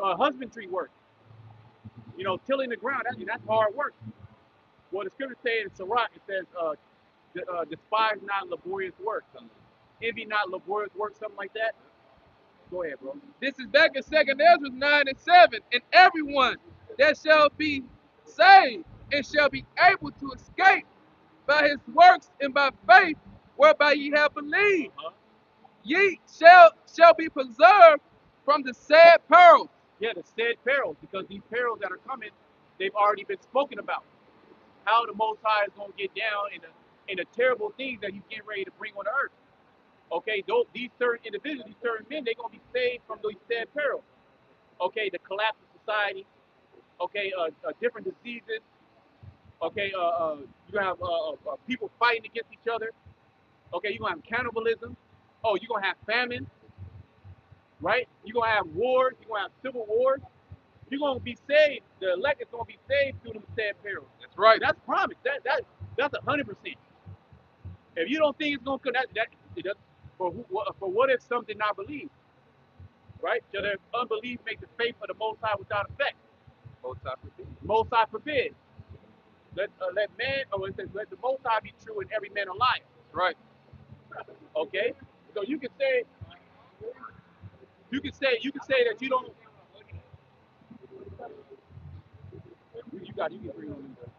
husbandry work. You know, tilling the ground. That's hard work. Well, the scripture says in Sirach, it says, despise not laborious work. Envy not laborious work, something like that. Go ahead, bro. This is back in 2nd Ezra 9 and 7. And everyone that shall be saved and shall be able to escape by his works and by faith whereby ye have believed, ye shall be preserved from the sad perils. Yeah, the said perils, because these perils that are coming, they've already been spoken about. How the Most High is going to get down in the terrible things that He's getting ready to bring on the earth. Okay, these certain individuals, these certain men, they're going to be saved from these sad perils. Okay, the collapse of society. Okay, different diseases. Okay, you're going to have people fighting against each other. Okay, you're going to have cannibalism. Oh, you're going to have famine. Right? You're going to have wars. You're going to have civil wars. You're going to be saved. The elect is going to be saved through them sad perils. That's right. That's promised. That's 100%. If you don't think it's going to come, for what if some did not believe? Right? Shall their unbelief make the faith of the Most High without effect? Most High forbid. Most High forbid. Let man, or it says, let the Most High be true and every man a liar. That's right. Okay? So you can say that you don't. You can agree on this.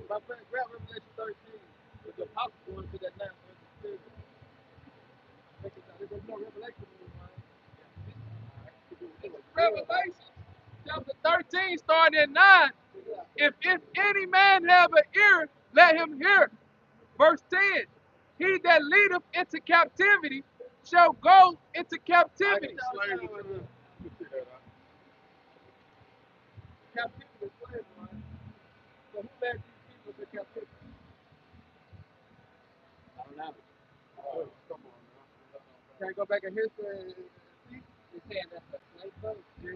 My friend, grab Revelation 13. The apostle going to that last verse. There's no revelation in Revelation chapter 13, starting at 9. If any man have an ear, let him hear. Verse 10. He that leadeth into captivity shall go into captivity. Captivity is slavery, man. So who led these people to captivity? I don't know. Oh, come on, man. Can't go back in history and see? You're saying that's the slave boat? Yeah.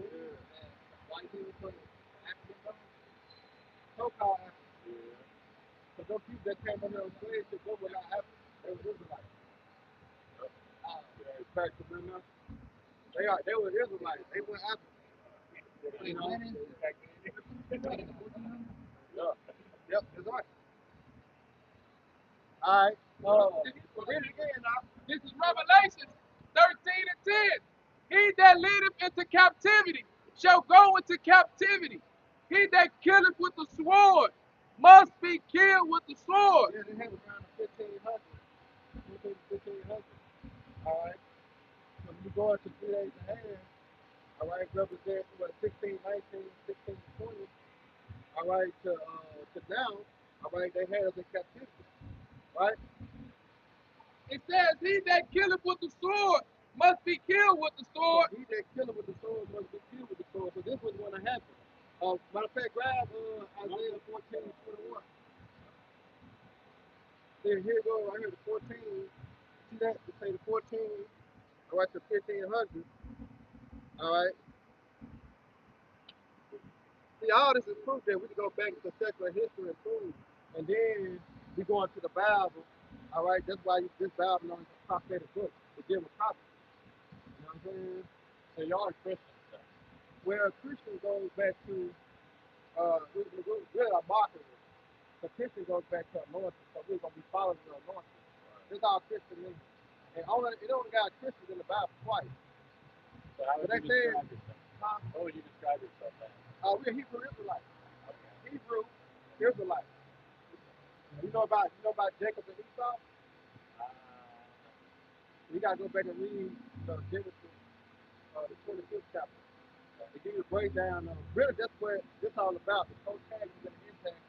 White people put African boat? So-called African. Yeah. Because those people that came under those slaves, they were not African. They were Israelites. Back to them now. They were Israelites. They were African. You know? Yep, that's right. All right. Read it again now. This is Revelation 13 and 10. He that leadeth into captivity shall go into captivity. He that killeth with the sword must be killed with the sword. Yeah, they had around 1500. 1500. All right. So when you go into 3 days and a half, all right, represent what 16, 19, 16, 20. All right, to now, all right, they had us in captivity. Right? It says, he that killeth with the sword must be killed with the sword. So he that killeth with the sword must be killed with the sword. So this was going to happen. Matter of fact, grab Isaiah 14, 21. Here you go, right here, the 14. See that? It say the 14, all right, to 1500. All right. See, all this is proof that we can go back to secular history and prove. And then we go into the Bible. All right, that's why this Bible is a prophetic book. It deals with prophecy. You know what I'm saying? So y'all are Christians, though. Where a Christian goes back to, we're a marker. The Christian goes back to anointing, so we're going to be following the anointing. This is all Christian means. And it only got Christians in the Bible twice. So how would you describe yourself? How would you describe yourself as? We're Hebrew Israelites. Okay. Hebrew Israelites. You know about Jacob and Esau? You gotta go back and read Genesis, the 25th chapter. To give you a breakdown of really that's what this all about. The co-tagging and impact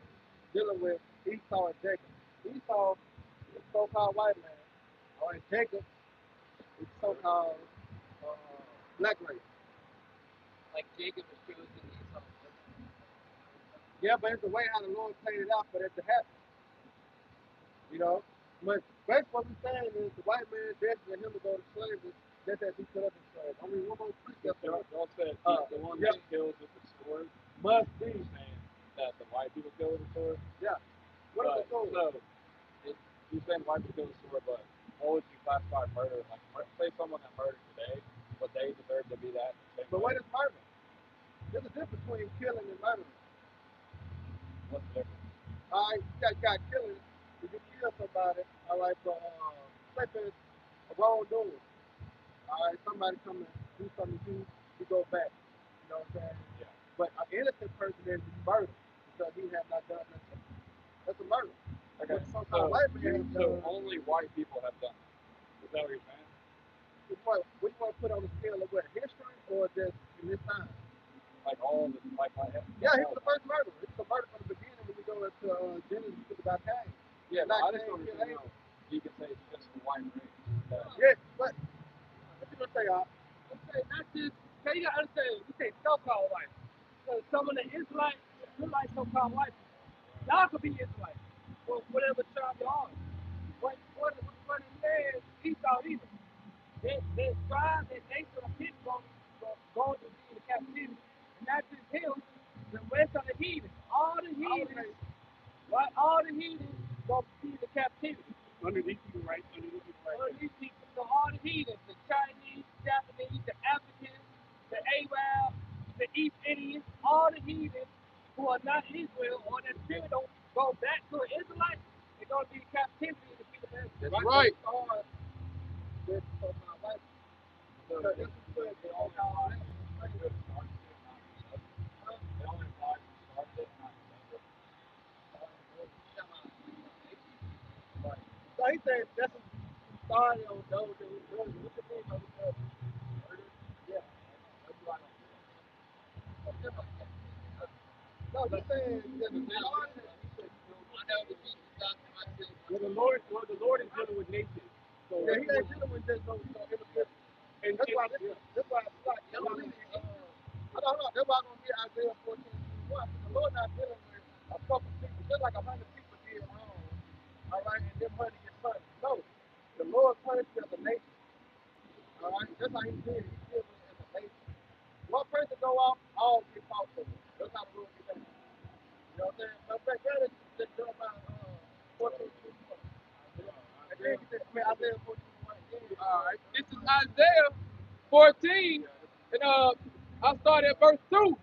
dealing with Esau and Jacob. Esau is so-called white man, or Jacob is so-called black race. Like Jacob is chosen Esau. Yeah, but it's the way how the Lord played it out for that to happen. You know? But basically what we're saying is the white man destined him to go to slavery just as he put up in slavery. I mean, one more precept. Y'all said the one that kills with the sword must be saying that the white people kill with the sword. Yeah. What is the sword? So You saying why because of sword, but what would you classify murder? Like, say someone that murdered today, but they deserve to be that. But what is murder? There's a difference between killing and murdering. What's the difference? All right, you got killing. If you kill somebody, all right, for say for a wrongdoing. All right, somebody come and do something to you, you go back. You know what I'm saying? Yeah. But an innocent person is murder because he has not done nothing. That's a murder. Okay. So only white people have done it. Is that what you're saying? What you want to put on the scale of what, history or just in this time? Like all the yeah, he was the first murderer. He was the murderer from the beginning when you go into Genesis about Cain. Yeah, but I just don't know. You can say it's just the white race. Yeah, but what you gonna say, Al? I'm saying not just. Okay, you gotta understand. We say so-called white. So some of the Israelites look like so-called white. Y'all could be Israelites, or whatever tribe you are. What it says, Esau either. Their tribe and nation of people going to be in the captivity. And not just him, the rest of the heathen. All the heathen, right? All the heathen going to be in the captivity. Underneath people, right? Underneath people, right? Underneath people. So all the heathen, the Chinese, Japanese, the Africans, the Arabs, the East Indians, all the heathen who are not Israel or that still don't go back to an Israelite, they're going to be in captivity in the kingdom of heaven. That's right. That's so-called white. So that's what you said. They all got all that. So he said that's what started on those that was good. What you mean on the other? Yeah. That's what I don't know. No, he's saying that the started. Well, the Lord is dealing with nations. So yeah, he ain't dealing with just no individual. And that's why it's like, I don't know. That's why I'm going to get Isaiah 14:21. The Lord not dealing with a couple people, just like 100 people did wrong. All right, and them 100 get punished. No, the Lord punished as a nation. All right, that's how he did. He did it as a nation. One person go off, all get caught for it. That's how the Lord did that. You know what I'm saying? But that is just Jeremiah 14:21. And then he said, Isaiah 14:21. All right, this is Isaiah 14, and I'll start at verse 2.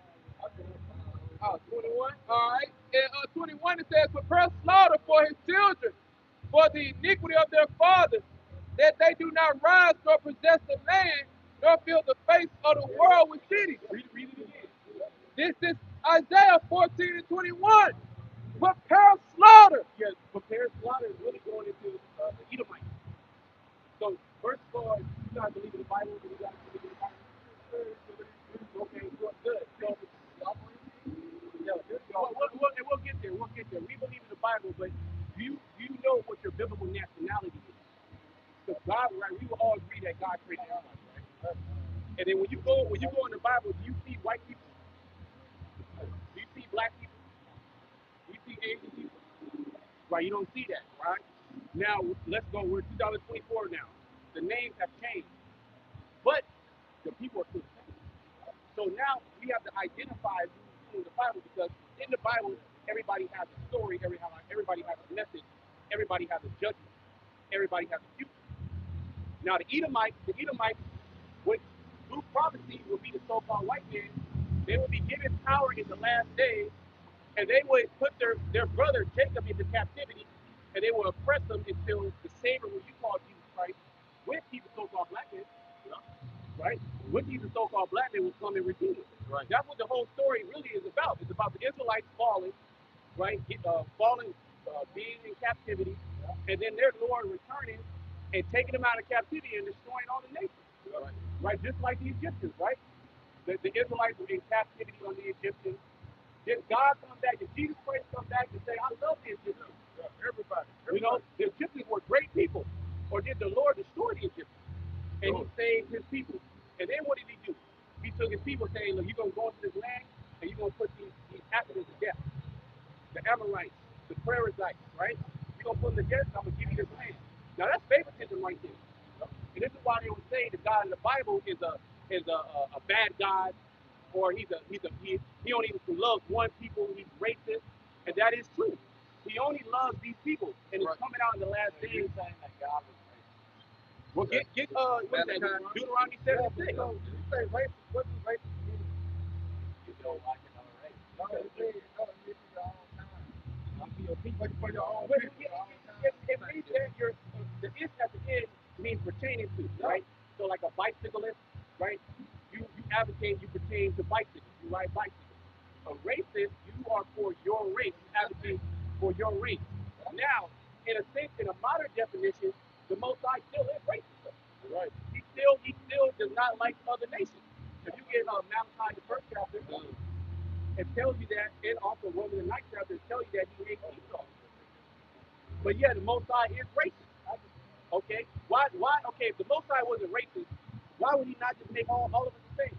21. All right, and 21 it says, "Prepare slaughter for his children, for the iniquity of their fathers, that they do not rise nor possess the land, nor fill the face of the world with cities." read it again. This is Isaiah 14 and 21. Prepare slaughter. Yeah, prepare slaughter is really going into the Edomites. So first of all, you guys believe in the Bible? Do you guys believe in the Bible? Okay, good. So we'll get there. We'll get there. We believe in the Bible, but do you know what your biblical nationality is? So God, right? We will all agree that God created everybody, right? And then when you go in the Bible, do you see white people? Do you see black people? Do you see Asian people? Right? You don't see that, right? Now let's go. We're 2024 now. The names have changed, but the people are still the same. So now we have to identify who's in the Bible because in the Bible, everybody has a story, everybody has a message, everybody has a judgment, everybody has a future. Now the Edomites, which through prophecy will be the so-called white man, they will be given power in the last days, and they would put their brother Jacob into captivity, and they will oppress them until the Savior, who you call Jesus Christ, with these so-called black men, right? With these so-called black men will come and redeem it. Right. That's what the whole story really is about. It's about the Israelites falling, right? Falling, being in captivity, and then their Lord returning and taking them out of captivity and destroying all the nations. Right? Just like the Egyptians, right? The Israelites were in captivity on the Egyptians. Did God come back? Did Jesus Christ come back and say, I love the Egyptians? Everybody. You know, the Egyptians were great people. Or did the Lord destroy the Egyptians? And he saved his people. And then what did he do? He took his people saying, look, you're going to go into this land and you're going to put these Africans to death. The Amorites, the Perizzites, right? You're going to put them to death and I'm going to give you this land. Now that's favoritism right there. And this is why they would say the God in the Bible is a bad God, or he only loves one people, he's racist, and that is true. He only loves these people, and it's coming out in the last days. saying that God was racist. Well, get what is that? Deuteronomy 76. So, you say racist, what does racist mean? You don't like another race. No, it means your own time. For your own But people, your own time. it means that the is at the end means pertaining to, right? So like a bicyclist, right? You advocate, you pertain to bicycles, you ride bicycles. A racist, you are for your race, you advocate for your race. Now, in a sense, in a modern definition, the Most High still is racist. Right. He still does not like other nations. If you get Malachi the first chapter, it tells you that, and also Romans the ninth chapter, it tells you that he hates Esau. But yeah, the Most High is racist. Okay? Why? Okay, if the Most High wasn't racist, why would he not just make all of us the same?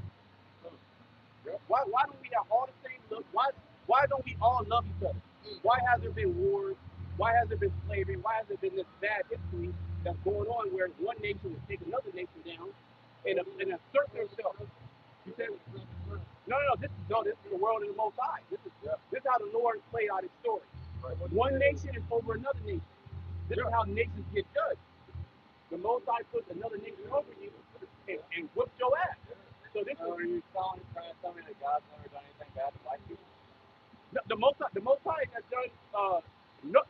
Why don't we have all the same look? Why don't we all love each other? Why has there been wars? Why has there been slavery? Why has there been this bad history that's going on where one nation will take another nation down and assert themselves? You said no. This is the world of the Most High. This is how the Lord played out His story. One nation is over another nation. This is how nations get judged. The Most High puts another nation over you and whoops your ass. So this So, are you trying to tell me that God's never done anything bad to black people? the Most High has done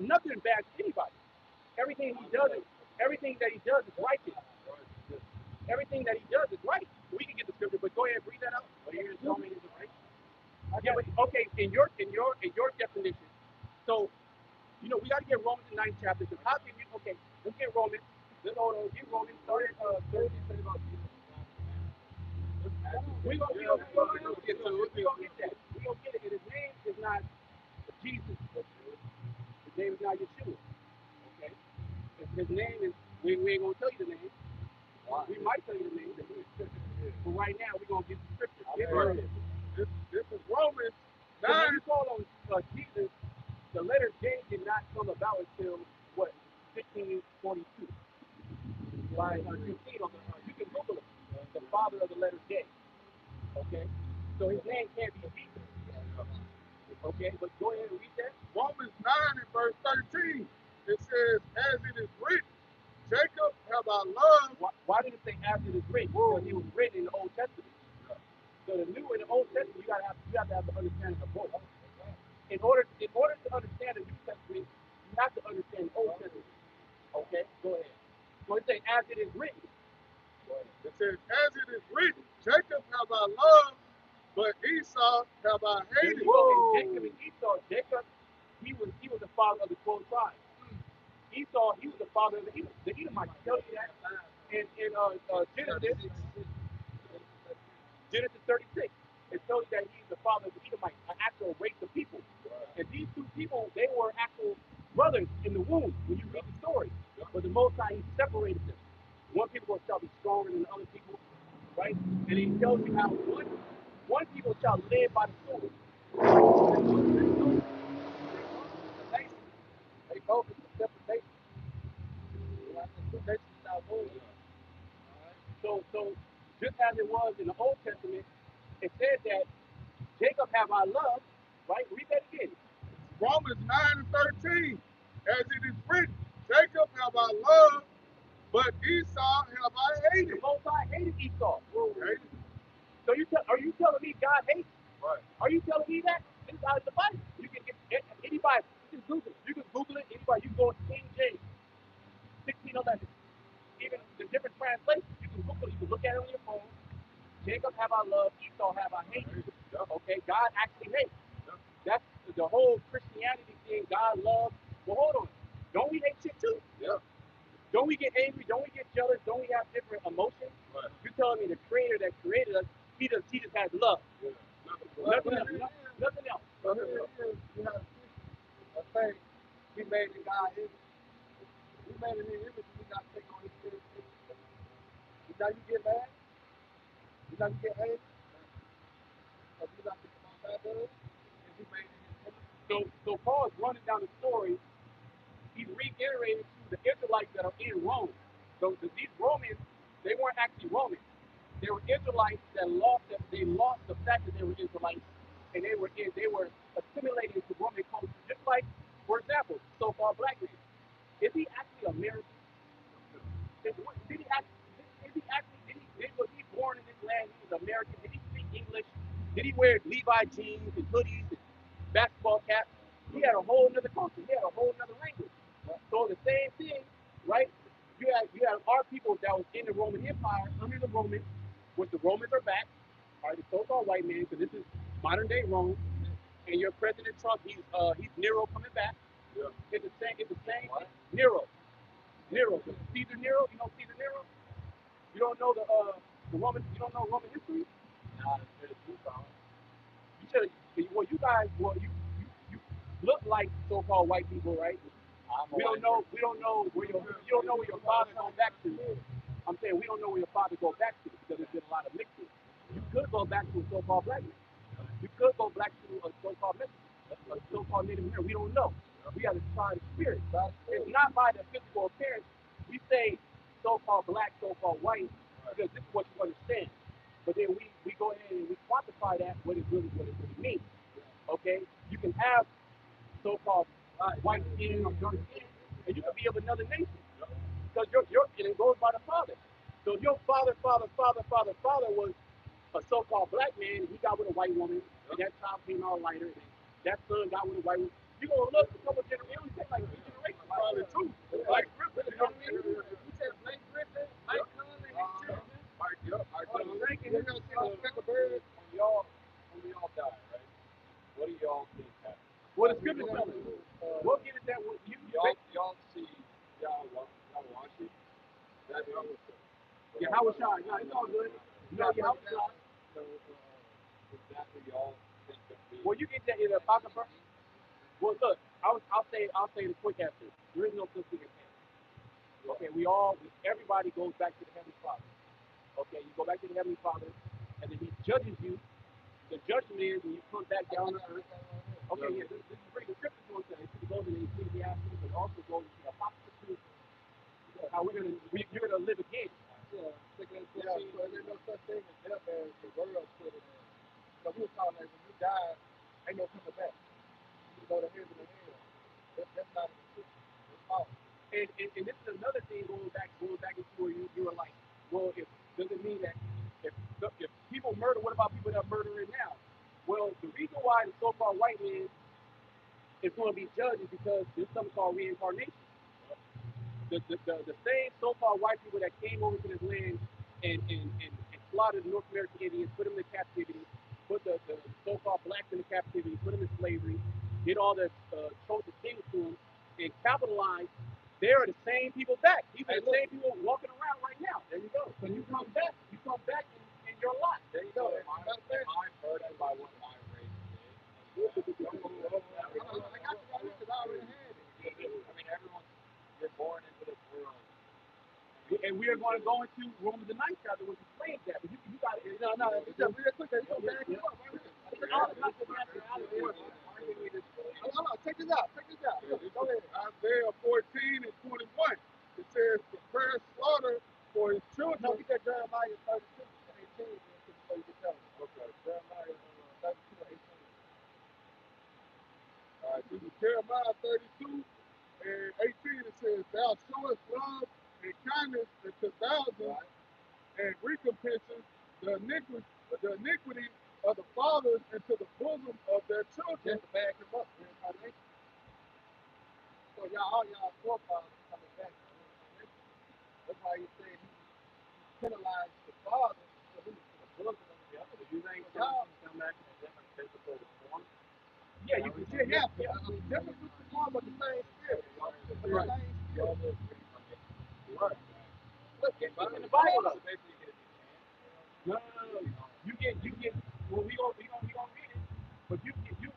nothing bad to anybody. Everything that He does is righteous. Everything that He does is right. We can get the scripture, but go ahead and read that out. Well, you're just telling me he's a racist? Yeah, but okay, in your definition. So, we got to get Romans the ninth chapter. Because how can you? Okay, let's get Romans. Let's hold on. Get Romans. Start at 30 and say about Jesus. We gonna get to it. We gonna get that. We gonna get it. And His name is not Jesus. His name is not Yeshua. Okay. His name is. We ain't gonna tell you the name. We might tell you the name. But right now we're gonna get the scripture. This is Romans So when 9. you call on Jesus, the letter J did not come about until what 1542 by Justine. You can Google it. The father of the letter J. Okay. So his name can't be Jesus. Okay, but go ahead and read that. Romans 9 and verse 13. It says, as it is written, Jacob have I loved. Why did it say as it is written? Because it was written in the Old Testament. So the New and the Old Testament, you have to have the understanding of both. In order to understand the New Testament, you have to understand the Old Testament. Okay, go ahead. So it says as it is written. It says, as it is written, Jacob have I loved, but Esau have I hated. Jacob and Esau. Jacob, he was the father of the 12 tribes. Esau, he was the father of the Edomites. Tell you that in Genesis 36. It tells you that he's the father of the Edomites, an actual race of people. And these two people, they were actual brothers in the womb when you read the story. But the Most High, He separated them. One people shall be stronger than the other people, right? And He tells you how one people shall live by the sword. They both is a separate nation. The nation is not one. So just as it was in the Old Testament, it said that Jacob have I loved, right? Read that again. Romans 9 and 13. As it is written, Jacob have I loved, but Esau have I hated. The Most High hated Esau. Hated. So are you telling me God hates? Right. Are you telling me that? This is out of the Bible. You can get anybody. You can Google it. You can Google it. Anybody. You can go to King James, 1611. Even the different translations. You can Google it. You can look at it on your phone. Jacob have I loved, Esau have I hated. Okay, God actually hates. That's the whole Christianity thing. God loves. Well, hold on. Don't we hate shit too? Yeah. Don't we get angry? Don't we get jealous? Don't we have different emotions? Right. You're telling me the Creator that created us, He just has love. Yeah. Nothing else. Nothing else. So here it is. You have a thing. He made the guy image. He made it in image, and we got to take on His spirit. Is that you get mad? Is that you get angry? Or you got to think about that, dude? Is He made it in His image? So Paul's running down the story. He's reiterating to the Israelites that are in Rome. So these Romans, they weren't actually Romans. They were Israelites that lost the fact that they were Israelites, and they were assimilated into Roman culture, just like For example, so-called black man. Is he actually American? Did he actually? Is he actually? Was he born in this land? He was American. Did he speak English? Did he wear Levi jeans and hoodies and basketball caps? He had a whole other culture. He had a whole other language. So the same thing, right? You had our people that was in the Roman Empire under the Romans, which the Romans are back. All right, the so-called white man, because this is modern day Rome, and your President Trump, he's Nero coming back. Yeah. It's the same. It's the same. Nero. Nero. Caesar Nero. You know Caesar Nero? You don't know the Roman. You don't know Roman history? Nah, it's too solid. You should. Well, you guys. Well, you look like so-called white people, right? We don't know. We don't know where your. You don't know where your father goes back to. I'm saying we don't know where your father goes back to because there's been a lot of mixing. You could go back to a so-called black man. You could go back to a so-called Mexican, a so-called Native American. We don't know. We have to try the spirit. It's not by the physical appearance. We say so-called black, so-called white, because this is what you understand. But then we go ahead and we quantify that what it really means. Okay? You can have so-called white skin or dark skin, and you can be of another nation. Because and it goes by the father. So if your father was a so-called black man, and he got with a white woman, and that child came out lighter, and that son got with a white woman. You're going to look a couple generations, it only takes like 2 generations, probably 2. Like Griffin, you know what I mean? You said Blake Griffin, Mike Cullen, and children. You're going to see the speck of birds when y'all die, right? What do y'all think happens? Well, the scripture tells us. We'll get at that. Y'all see, y'all watch it. That's yeah, how was y'all? No, it's all good. No, yeah, how was y'all? Exactly y'all think of me. Well, you get that in the apocrypha. Well, look, I'll say the quick answer. There is no such thing as hell. Okay, everybody goes back to the Heavenly Father. Okay, you go back to the Heavenly Father, and then He judges you. The judgment is when you come back down to earth. Okay, yeah, this is great. The scripture goes to it goes in Ecclesiastes, but also goes to the apocrypha too. How you're gonna live again. So there's no such thing as death as the world put it in. So we were talking like when you die, ain't no coming back. You go to heaven and hell. That's not the truth. It's false. And this is another thing going back into where you were like, well, does it mean that if people murder, what about people that are murdering now? Well, the reason why the so-called white man is going to be judged is because there's something called reincarnation. The same so-called white people that came over to this land and slaughtered the North American Indians, put them in captivity, put the so-called blacks in captivity, put them in slavery, did all the atrocious things to them, and capitalized. They are the same people back. These are the same people walking around right now. There you go. When you come back in your lot. There you go. I'm burdened by what my race did. I got you right because I already had it. I mean, you're born into this world. And we are going to go into Romans the 9th chapter, which explains that. But you got it. No, it's just real quick. It's going to back you up right here. Check this out. Go ahead. Isaiah 14 and 21. It says, prepare slaughter for his children. No, he said Jeremiah 32 and 18. So you can tell him. Okay. Jeremiah 32 and 18. All right. This is Jeremiah 32 and 18. It says, thou showest love and kindness to thousands and recompenses the iniquity of the fathers into the bosom of their children. Just to back them up, reincarnation. So all y'all forefathers coming back. That's why he said he penalized the fathers so he was to the bosom of the other. You think y'all come back in a different physical form? Yeah, you can see different physical form, but the same spirit. Right. Right. Look, it's in the Bible. No. You get. Well, we gonna read it. But you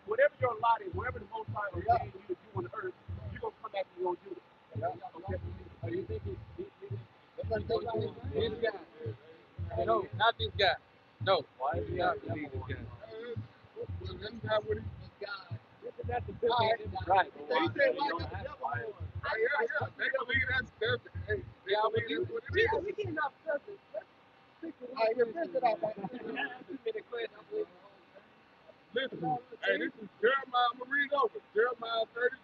whatever your lot is, whatever the Most High ordained you to do on the earth, you gonna come back and you gonna do it. Okay. Are you thinking? This guy. No, not this guy. No. Why do you have to leave this guy? That's not what he got. That's the right. He said, why the devil? Yeah. They believe that's hey, they believe that's what it is. We getting off subject. All right, finish it off. Listen, hey, this is Jeremiah. I'm going to read it over. Jeremiah 32